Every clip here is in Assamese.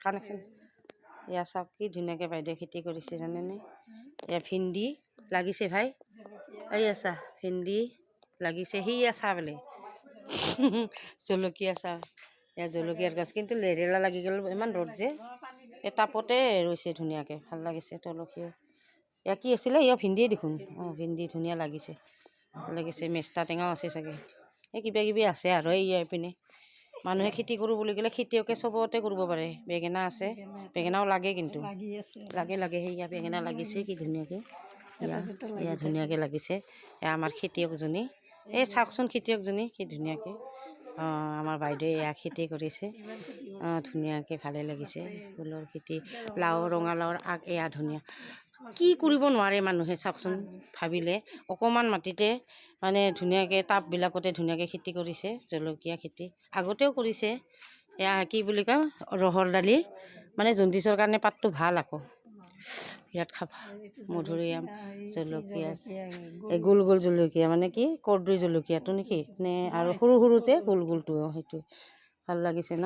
কানেকশ্যন এয়া চাওক কি ধুনীয়াকৈ বাইদেৱে খেতি কৰিছে জানেনে। এয়া ভিন্দি লাগিছে ভাই, এয়া চা ভিন্দি লাগিছে, সিয়া চা বোলে জলকীয়া চা, এয়া জলকীয়াৰ গছ কিন্তু লেৰেলা লাগি গ'ল, ইমান ৰ'দ যে এই টাপতে ৰৈছে ধুনীয়াকৈ, ভাল লাগিছে জলকীয়া। এয়া কি আছিলে, এয়া ভিন্দিয়ে দেখোন, অঁ ভিন্দি ধুনীয়া লাগিছে লাগিছে, মেষ্টা টেঙাও আছে চাগে, এই কিবা কিবি আছে আৰু এই পিনে। মানুহে খেতি কৰোঁ বুলি ক'লে খেতিয়কে চবতে কৰিব পাৰে। বেঙেনা আছে, বেঙেনাও লাগে কিন্তু লাগে সেয়া বেঙেনা লাগিছে কি ধুনীয়াকৈ, এয়া ধুনীয়াকৈ লাগিছে। এয়া আমাৰ খেতিয়কজনী, এই চাওকচোন খেতিয়কজনী কি ধুনীয়াকৈ, অঁ আমাৰ বাইদেৱে এয়া খেতি কৰিছে, অঁ ধুনীয়াকৈ ভালে লাগিছে ফুলৰ খেতি। লাও ৰঙালাওৰ আগ এয়া ধুনীয়া, কি কৰিব নোৱাৰে মানুহে চাওকচোন ভাবিলে। অকণমান মাটিতে মানে ধুনীয়াকৈ টাববিলাকতে ধুনীয়াকৈ খেতি কৰিছে, জলকীয়া খেতি আগতেও কৰিছে। এয়া কি বুলি কয়, ৰহৰ দালি, মানে জণ্ডিছৰ কাৰণে পাতটো ভাল আকৌ, বিৰাট খাব। মধুৰিআম জলকীয়া, এই গোল গোল জলকীয়া মানে কি কৰ্দৈ জলকীয়াটো নেকি নে, আৰু সৰু সৰু যে গোল গোলটো, সেইটো ভাল লাগিছে ন।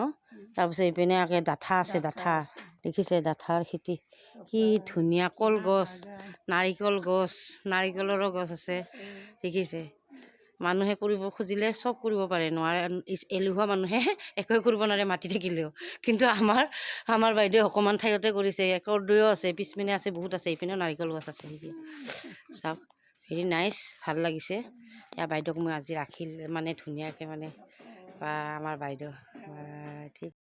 তাৰপিছত এইপিনে আগে ডাঠা আছে, ডাঠা দেখিছে, ডাঠাৰ খেতি কি ধুনীয়া, কলগছ, নাৰিকল গছ, নাৰিকলৰো গছ আছে দেখিছে। মানুহে কৰিব খুজিলে চব কৰিব পাৰে, নোৱাৰে এলেহুৱা মানুহে একোৱে কৰিব নোৱাৰে মাটি থাকিলেও। কিন্তু আমাৰ বাইদেৱে অকণমান ঠাইতে কৰিছে, কৰ্দৈও আছে, পিছপিনে আছে বহুত আছে, এইপিনেও নাৰিকল গছ আছে নেকি চাওক, ভেৰি নাইচ, ভাল লাগিছে। এয়া বাইদেউক মই আজি ৰাখিল মানে ধুনীয়াকৈ মানে, বা আমাৰ বাইদেউ ঠিক।